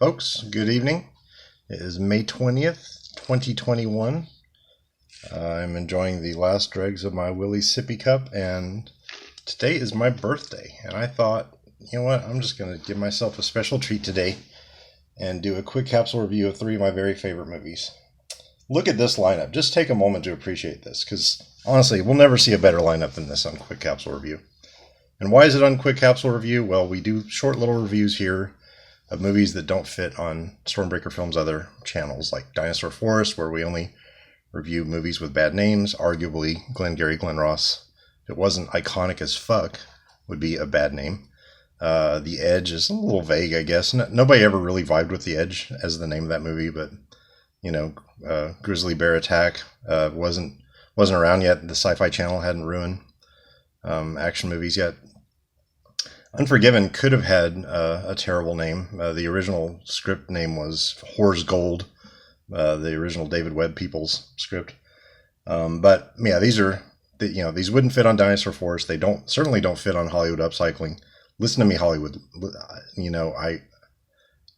Folks, good evening. It is May 20th, 2021. I'm enjoying the last dregs of my Willie sippy cup, and today is my birthday. And I thought, you know what, I'm just going to give myself a special treat today and do a quick capsule review of 3 of my very favorite movies. Look at this lineup. Just take a moment to appreciate this, because honestly, we'll never see a better lineup than this on Quick Capsule Review. And why is it on Quick Capsule Review? Well, we do short little reviews here of movies that don't fit on Stormbreaker Films' other channels, like Dinosaur Forest, where we only review movies with bad names. Arguably, Glengarry, Glen Ross, if it wasn't iconic as fuck, would be a bad name. The Edge is a little vague, I guess. Nobody ever really vibed with The Edge as the name of that movie, but you know, Grizzly Bear Attack wasn't around yet. The Sci-Fi Channel hadn't ruined action movies yet. Unforgiven could have had a terrible name. The original script name was Whore's Gold, the original David Webb Peoples script. But yeah, these wouldn't fit on Dinosaur Forest. They certainly don't fit on Hollywood Upcycling. Listen to me, Hollywood. You know, I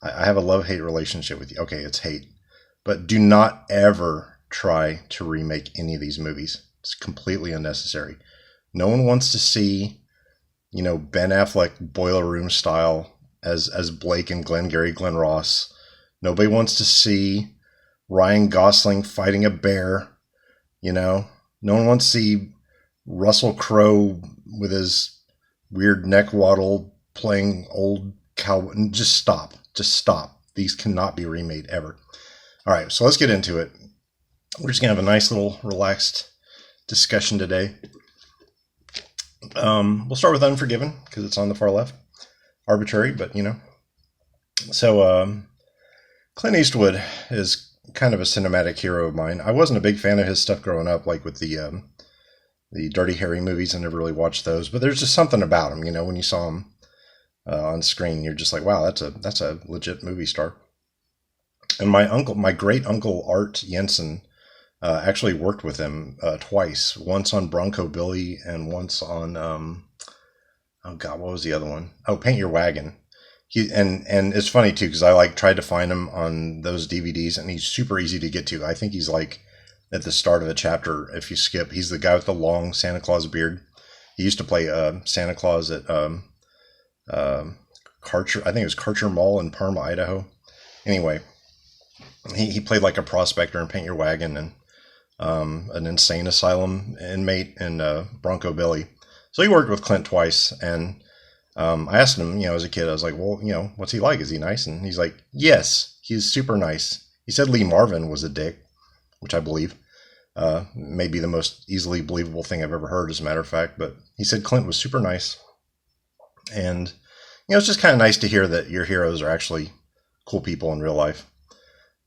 have a love-hate relationship with you. Okay, it's hate, but do not ever try to remake any of these movies. It's completely unnecessary. No one wants to see, you know, Ben Affleck Boiler Room style as Blake and Glengarry, Glen Ross. Nobody wants to see Ryan Gosling fighting a bear. You know, no one wants to see Russell Crowe with his weird neck waddle playing old cowboy. Just stop. Just stop. These cannot be remade ever. All right, so let's get into it. We're just gonna have a nice little relaxed discussion today. We'll start with Unforgiven because it's on the far left. Arbitrary, but you know. So Clint Eastwood is kind of a cinematic hero of mine. I wasn't a big fan of his stuff growing up, like with the Dirty Harry movies. I never really watched those, but there's just something about him. You know, when you saw him on screen, you're just like, wow, that's a legit movie star. And my great uncle Art Jensen actually worked with him twice. Once on Bronco Billy and once on oh god, what was the other one? Oh, Paint Your Wagon. And it's funny too because I tried to find him on those DVDs, and he's super easy to get to. I think he's like at the start of a chapter. If you skip, he's the guy with the long Santa Claus beard. He used to play Santa Claus at Karcher. I think it was Karcher Mall in Parma, Idaho. Anyway, he played like a prospector in Paint Your Wagon and an insane asylum inmate in Bronco Billy. So he worked with Clint twice, and I asked him, you know, as a kid, I was like, well, you know, what's he like? Is he nice? And he's like, yes, he's super nice. He said Lee Marvin was a dick, which I believe. Maybe the most easily believable thing I've ever heard, as a matter of fact. But he said Clint was super nice. And, you know, it's just kind of nice to hear that your heroes are actually cool people in real life.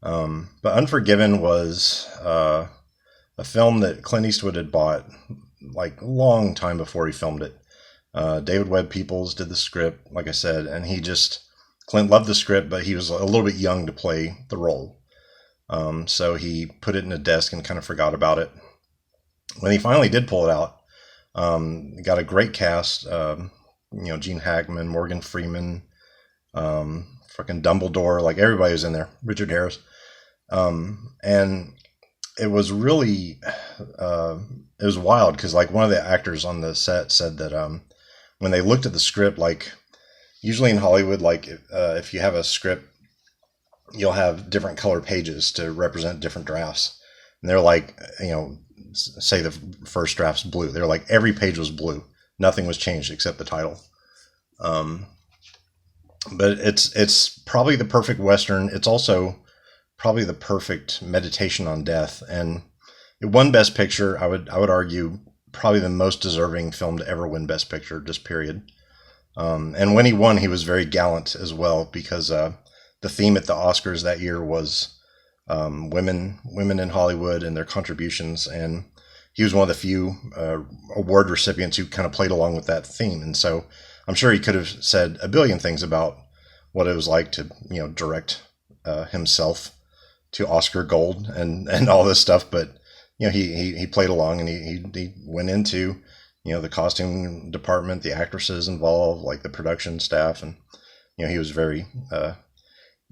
But Unforgiven was a film that Clint Eastwood had bought like a long time before he filmed it. David Webb Peoples did the script, like I said, and Clint loved the script, but he was a little bit young to play the role. So he put it in a desk and kind of forgot about it. When he finally did pull it out, got a great cast, you know, Gene Hackman, Morgan Freeman, fucking Dumbledore, like everybody was in there, Richard Harris. And it was really, it was wild because like one of the actors on the set said that when they looked at the script, like usually in Hollywood, like if you have a script, you'll have different color pages to represent different drafts. And they're like, you know, say the first draft's blue. They're like, every page was blue. Nothing was changed except the title. But it's probably the perfect Western. It's also probably the perfect meditation on death. And it won Best Picture. I would argue probably the most deserving film to ever win Best Picture, just period. And when he won, he was very gallant as well, because the theme at the Oscars that year was women in Hollywood and their contributions. And he was one of the few award recipients who kind of played along with that theme. And so I'm sure he could have said a billion things about what it was like to, you know, direct himself to Oscar Gold and all this stuff. But, you know, he played along, and he went into, you know, the costume department, the actresses involved, like the production staff. And, you know, he was very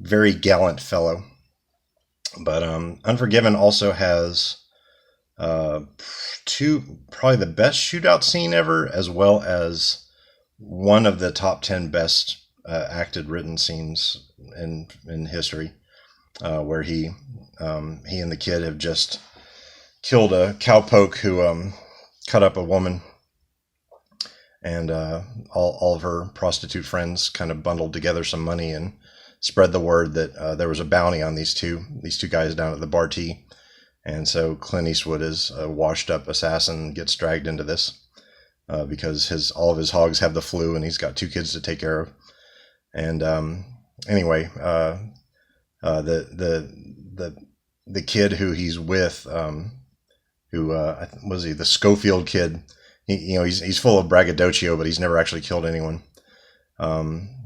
very gallant fellow. But Unforgiven also has probably the best shootout scene ever, as well as one of the top 10 best acted written scenes in history, where he and the kid have just killed a cowpoke who cut up a woman, and all of her prostitute friends kind of bundled together some money and spread the word that there was a bounty on these two guys down at the Bar T. And so Clint Eastwood is a washed up assassin, gets dragged into this because all of his hogs have the flu and he's got 2 kids to take care of. And anyway, the kid who he's with, who was he, the Schofield kid, he's full of braggadocio, but he's never actually killed anyone.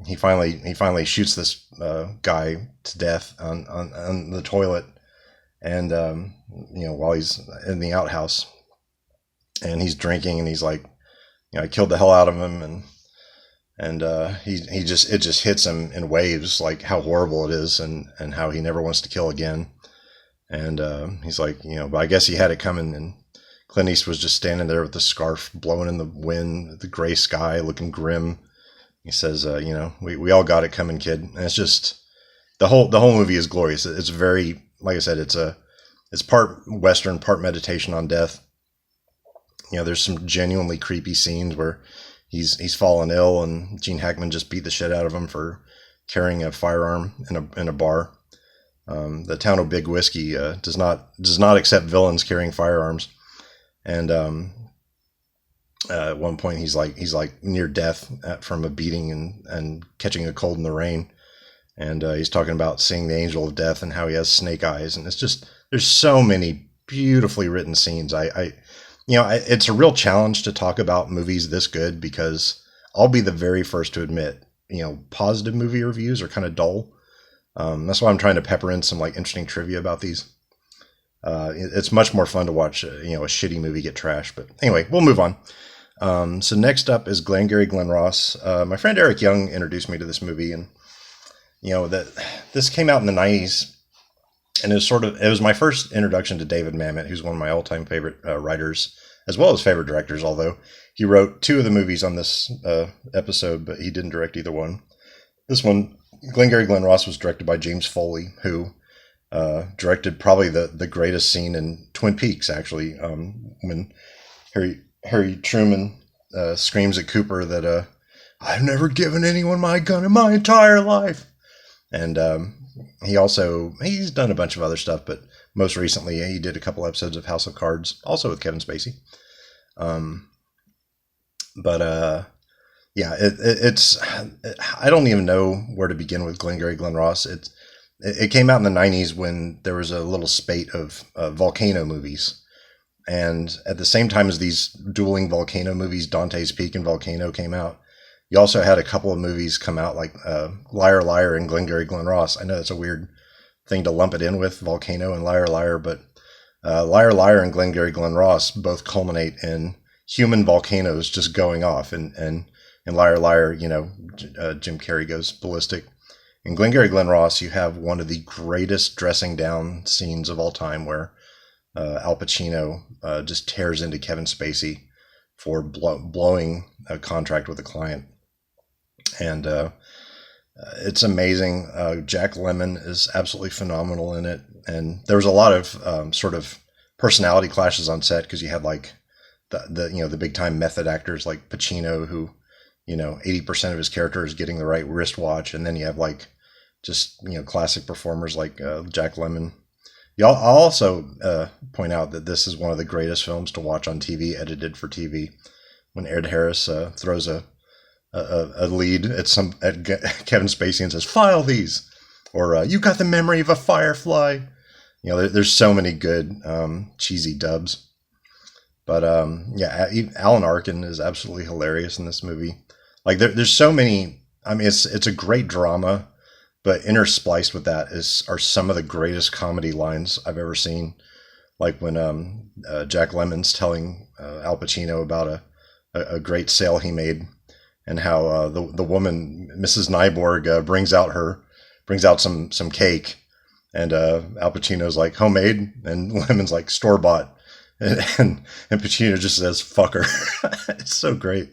He finally shoots this guy to death on the toilet, and while he's in the outhouse, and he's drinking, and he's like, I killed the hell out of him, and it just hits him in waves, like how horrible it is, and how he never wants to kill again. And he's like, but I guess he had it coming. And Clint Eastwood was just standing there with the scarf blowing in the wind, the gray sky, looking grim. He says, we all got it coming, kid. And it's just the whole movie is glorious. It's very, like I said, it's part Western, part meditation on death. There's some genuinely creepy scenes where he's fallen ill, and Gene Hackman just beat the shit out of him for carrying a firearm in a bar. The town of Big Whiskey does not accept villains carrying firearms, and at one point he's like near death from a beating and catching a cold in the rain, and he's talking about seeing the angel of death and how he has snake eyes, and it's just, there's so many beautifully written scenes. It's a real challenge to talk about movies this good, because I'll be the very first to admit, positive movie reviews are kind of dull. That's why I'm trying to pepper in some interesting trivia about these. It's much more fun to watch, a shitty movie get trashed. But anyway, we'll move on. So next up is Glengarry Glen Ross. My friend Eric Young introduced me to this movie, and this came out in the 90s, and it was my first introduction to David Mamet, who's one of my all-time favorite writers, as well as favorite directors. Although he wrote 2 of the movies on this episode, but he didn't direct either one. This one, Glengarry Glen Ross, was directed by James Foley, who directed probably the greatest scene in Twin Peaks, actually, when Harry Truman screams at Cooper that I've never given anyone my gun in my entire life. And he's done a bunch of other stuff, but most recently he did a couple episodes of House of Cards, also with Kevin Spacey. Yeah, it's I don't even know where to begin with Glengarry Glen Ross. It came out in the 90s when there was a little spate of volcano movies. And at the same time as these dueling volcano movies, Dante's Peak and Volcano came out, you also had a couple of movies come out like Liar Liar and Glengarry Glen Ross. I know that's a weird thing to lump it in with, Volcano and Liar Liar, but Liar Liar and Glengarry Glen Ross both culminate in human volcanoes just going off. And in Liar Liar, Jim Carrey goes ballistic. In Glengarry Glen Ross, you have one of the greatest dressing down scenes of all time, where Al Pacino just tears into Kevin Spacey for blowing a contract with a client. And it's amazing. Jack Lemmon is absolutely phenomenal in it. And there was a lot of sort of personality clashes on set, because you had like the big time method actors like Pacino, who 80% of his character is getting the right wristwatch, and then you have like just classic performers like Jack Lemmon. I'll also point out that this is one of the greatest films to watch on TV, edited for TV. When Ed Harris throws a lead at Kevin Spacey and says, "File these," or "You got the memory of a firefly." There's so many good cheesy dubs. But Alan Arkin is absolutely hilarious in this movie. Like there's so many. I mean, it's a great drama, but interspliced with that are some of the greatest comedy lines I've ever seen. Like when Jack Lemmon's telling Al Pacino about a great sale he made, and how the woman, Mrs. Nyborg, brings out her brings out some cake, and Al Pacino's like, homemade, and Lemon's like, store bought, and Pacino just says fucker. It's so great.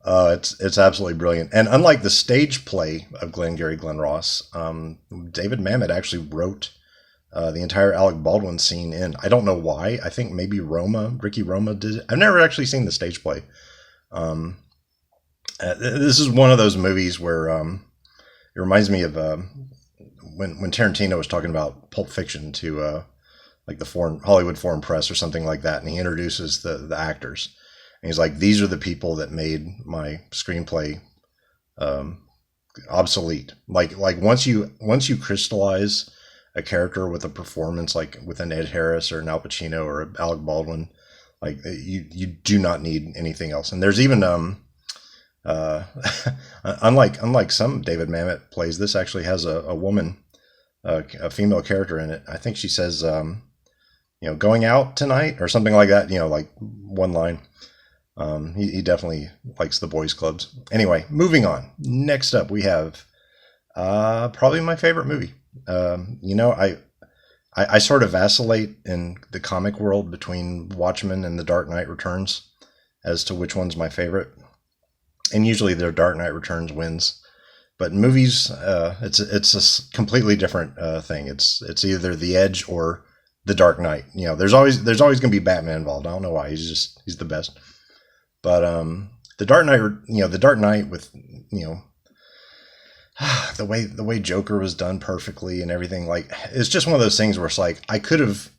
It's absolutely brilliant. And unlike the stage play of Glengarry Glen Ross, David Mamet actually wrote the entire Alec Baldwin scene in. I don't know why. I think maybe Ricky Roma did it. I've never actually seen the stage play. This is one of those movies where it reminds me of when Tarantino was talking about Pulp Fiction to like the Hollywood Foreign Press or something like that, and he introduces the actors. And he's like, these are the people that made my screenplay obsolete. Like once you crystallize a character with a performance like with an Ed Harris or an Al Pacino or an Alec Baldwin, like you do not need anything else. And there's even unlike some David Mamet plays, this actually has a woman, a female character in it. I think she says, going out tonight or something like that. Like one line. He definitely likes the boys clubs. Anyway, moving on. Next up, we have probably my favorite movie. I sort of vacillate in the comic world between Watchmen and The Dark Knight Returns as to which one's my favorite. And usually The Dark Knight Returns wins. But in movies, it's a completely different thing. It's either The Edge or The Dark Knight. There's always going to be Batman involved. I don't know why. He's the best. But the Dark Knight, the Dark Knight with the way Joker was done perfectly and everything, like it's just one of those things where it's like I could have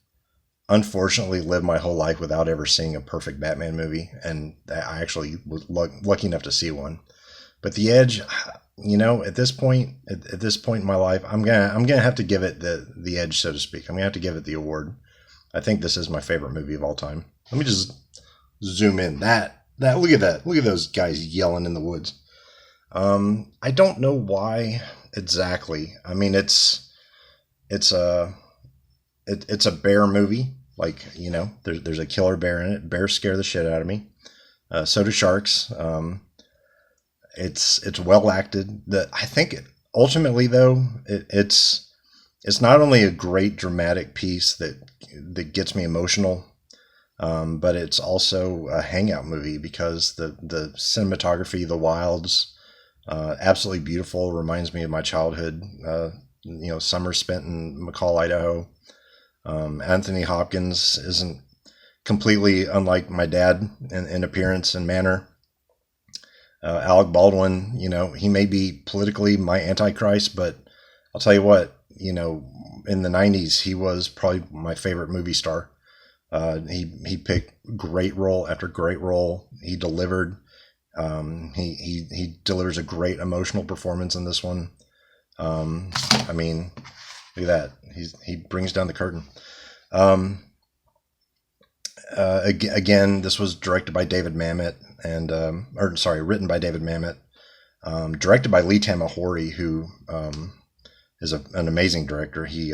unfortunately lived my whole life without ever seeing a perfect Batman movie, and I actually was lucky enough to see one. But The Edge, at this point in my life, I'm gonna have to give it the edge, so to speak. I'm gonna have to give it the award. I think this is my favorite movie of all time. Let me just zoom in. Look at that. Look at those guys yelling in the woods. I don't know why exactly. I mean, it's a bear movie. Like, there's a killer bear in it. Bears scare the shit out of me. So do sharks. It's well acted. I think ultimately though, it's not only a great dramatic piece that gets me emotional, but it's also a hangout movie because the cinematography, the wilds, absolutely beautiful. Reminds me of my childhood, summer spent in McCall, Idaho. Anthony Hopkins isn't completely unlike my dad in appearance and manner. Alec Baldwin, he may be politically my antichrist, but I'll tell you what, in the 90s, he was probably my favorite movie star. He picked great role after great role. He delivered. He delivers a great emotional performance in this one. I mean, look at that. He brings down the curtain. Again, this was directed by David Mamet written by David Mamet, directed by Lee Tamahori, who is an amazing director. He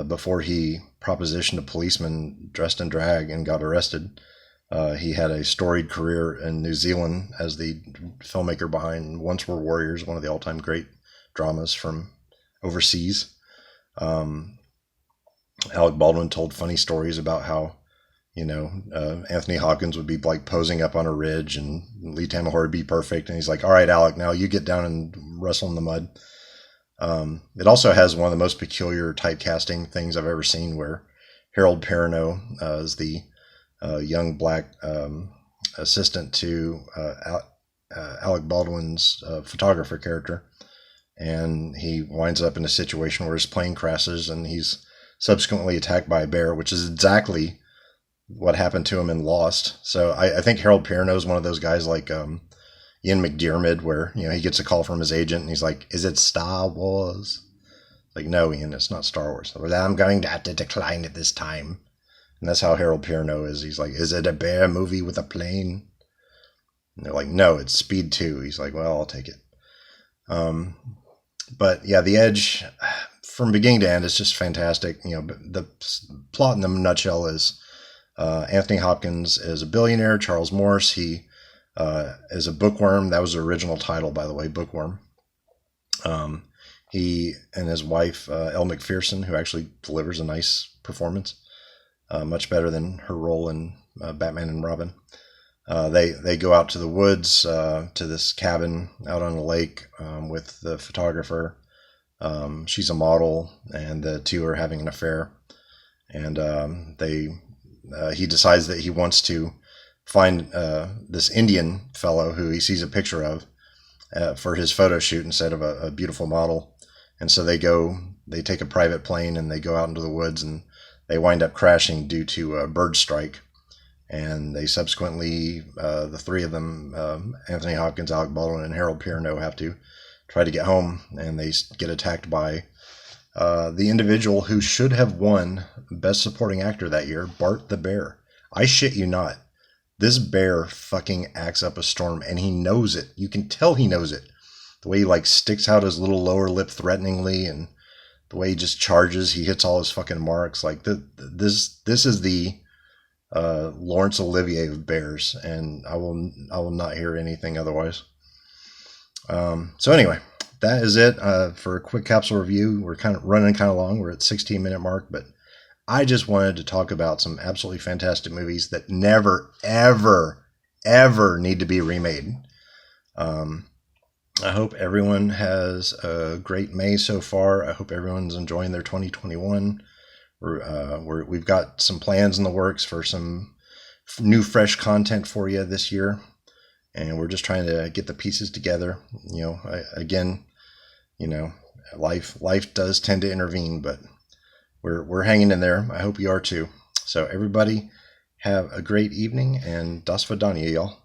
before he propositioned a policeman dressed in drag and got arrested, he had a storied career in New Zealand as the filmmaker behind Once Were Warriors, one of the all-time great dramas from overseas. Alec Baldwin told funny stories about how, Anthony Hopkins would be like posing up on a ridge and Lee Tamahori would be perfect. And he's like, all right, Alec, now you get down and wrestle in the mud. It also has one of the most peculiar typecasting things I've ever seen, where Harold Perrineau is the young black assistant to Alec Baldwin's photographer character. And he winds up in a situation where his plane crashes and he's subsequently attacked by a bear, which is exactly what happened to him in Lost. So I think Harold Perrineau is one of those guys like Ian McDiarmid, where he gets a call from his agent and he's like, "Is it Star Wars?" Like, "No, Ian, it's not Star Wars." "I'm going to have to decline it this time." And that's how Harold Perrineau is. He's like, "Is it a bear movie with a plane?" And they're like, "No, it's Speed 2." He's like, "Well, I'll take it." But yeah, The Edge, from beginning to end, is just fantastic. The plot in the nutshell is Anthony Hopkins is a billionaire. Charles Morse, he is a bookworm. That was the original title, by the way, Bookworm. He and his wife, Elle Macpherson, who actually delivers a nice performance, much better than her role in Batman and Robin. They go out to the woods, to this cabin out on the lake with the photographer. She's a model, and the two are having an affair. And he decides that he wants to find this Indian fellow who he sees a picture of for his photo shoot instead of a beautiful model. And so they take a private plane and they go out into the woods, and they wind up crashing due to a bird strike. And they subsequently, the three of them, Anthony Hopkins, Alec Baldwin, and Harold Perrineau, have to try to get home, and they get attacked by the individual who should have won Best Supporting Actor that year, Bart the Bear. I shit you not. This bear fucking acts up a storm, and he knows it. You can tell he knows it. The way he like sticks out his little lower lip threateningly, and the way he just charges, he hits all his fucking marks. Like this is the Laurence Olivier of bears, and I will not hear anything otherwise. So anyway, that is it for a quick capsule review. We're kind of running kind of long. We're at 16-minute mark, but I just wanted to talk about some absolutely fantastic movies that never, ever, ever need to be remade. I hope everyone has a great May so far. I hope everyone's enjoying their 2021. We've got some plans in the works for some new, fresh content for you this year, and we're just trying to get the pieces together. Life does tend to intervene, but we're hanging in there. I hope you are too. So everybody, have a great evening, and das vidania, y'all.